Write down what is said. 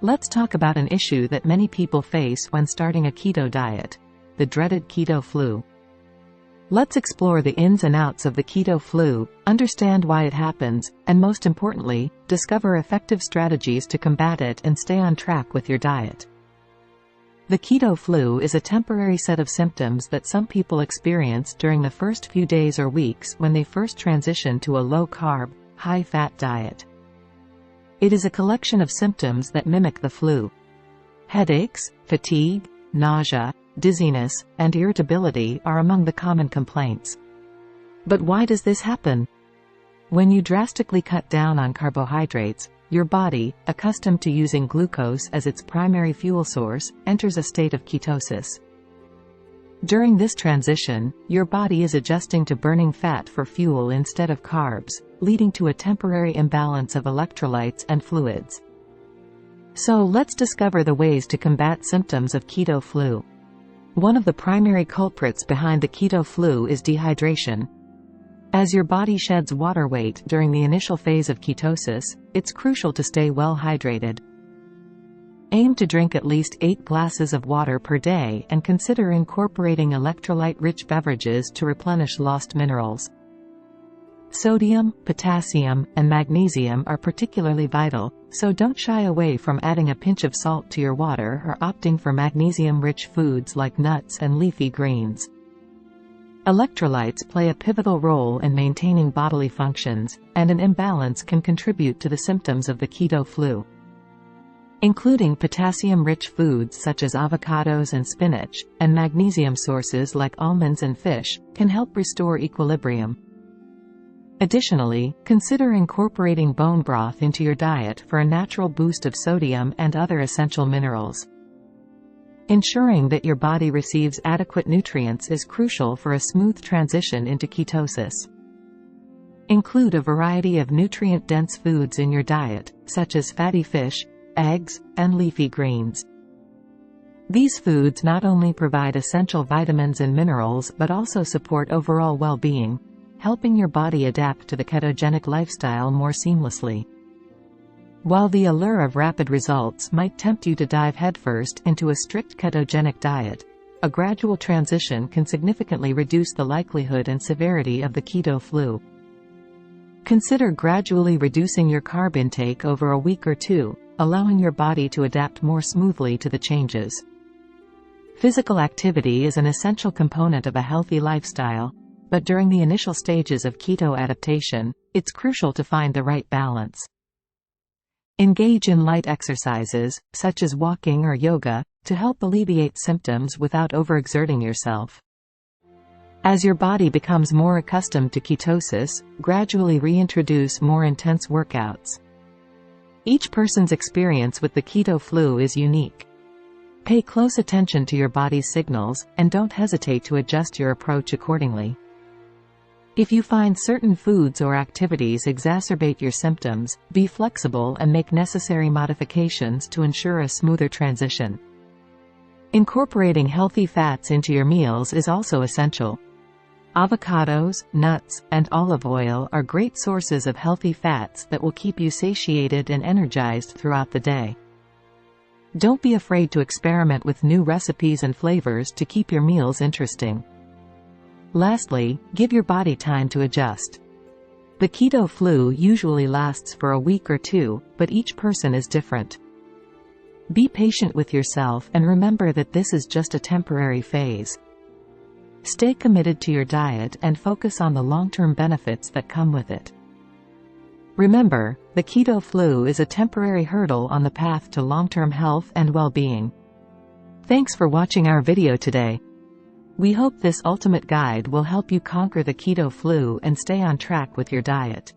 Let's talk about an issue that many people face when starting a keto diet: the dreaded keto flu. Let's explore the ins and outs of the keto flu, understand why it happens, and most importantly, discover effective strategies to combat it and stay on track with your diet. The keto flu is a temporary set of symptoms that some people experience during the first few days or weeks when they first transition to a low-carb, high-fat diet. It is a collection of symptoms that mimic the flu. Headaches, fatigue, nausea, dizziness, and irritability are among the common complaints. But why does this happen? When you drastically cut down on carbohydrates, your body, accustomed to using glucose as its primary fuel source, enters a state of ketosis. During this transition, your body is adjusting to burning fat for fuel instead of carbs, leading to a temporary imbalance of electrolytes and fluids. So let's discover the ways to combat symptoms of keto flu. One of the primary culprits behind the keto flu is dehydration. As your body sheds water weight during the initial phase of ketosis, it's crucial to stay well hydrated. Aim to drink at least 8 glasses of water per day and consider incorporating electrolyte-rich beverages to replenish lost minerals. Sodium, potassium, and magnesium are particularly vital, so don't shy away from adding a pinch of salt to your water or opting for magnesium-rich foods like nuts and leafy greens. Electrolytes play a pivotal role in maintaining bodily functions, and an imbalance can contribute to the symptoms of the keto flu. Including potassium-rich foods such as avocados and spinach, and magnesium sources like almonds and fish, can help restore equilibrium. Additionally, consider incorporating bone broth into your diet for a natural boost of sodium and other essential minerals. Ensuring that your body receives adequate nutrients is crucial for a smooth transition into ketosis. Include a variety of nutrient-dense foods in your diet, such as fatty fish, eggs, and leafy greens. These foods not only provide essential vitamins and minerals but also support overall well-being, helping your body adapt to the ketogenic lifestyle more seamlessly. While the allure of rapid results might tempt you to dive headfirst into a strict ketogenic diet, a gradual transition can significantly reduce the likelihood and severity of the keto flu. Consider gradually reducing your carb intake over a week or two, allowing your body to adapt more smoothly to the changes. Physical activity is an essential component of a healthy lifestyle, but during the initial stages of keto adaptation, it's crucial to find the right balance. Engage in light exercises, such as walking or yoga, to help alleviate symptoms without overexerting yourself. As your body becomes more accustomed to ketosis, gradually reintroduce more intense workouts. Each person's experience with the keto flu is unique. Pay close attention to your body's signals, and don't hesitate to adjust your approach accordingly. If you find certain foods or activities exacerbate your symptoms, be flexible and make necessary modifications to ensure a smoother transition. Incorporating healthy fats into your meals is also essential. Avocados, nuts, and olive oil are great sources of healthy fats that will keep you satiated and energized throughout the day. Don't be afraid to experiment with new recipes and flavors to keep your meals interesting. Lastly, give your body time to adjust. The keto flu usually lasts for a week or two, but each person is different. Be patient with yourself and remember that this is just a temporary phase. Stay committed to your diet and focus on the long-term benefits that come with it. Remember, the keto flu is a temporary hurdle on the path to long-term health and well-being. Thanks for watching our video today. We hope this ultimate guide will help you conquer the keto flu and stay on track with your diet.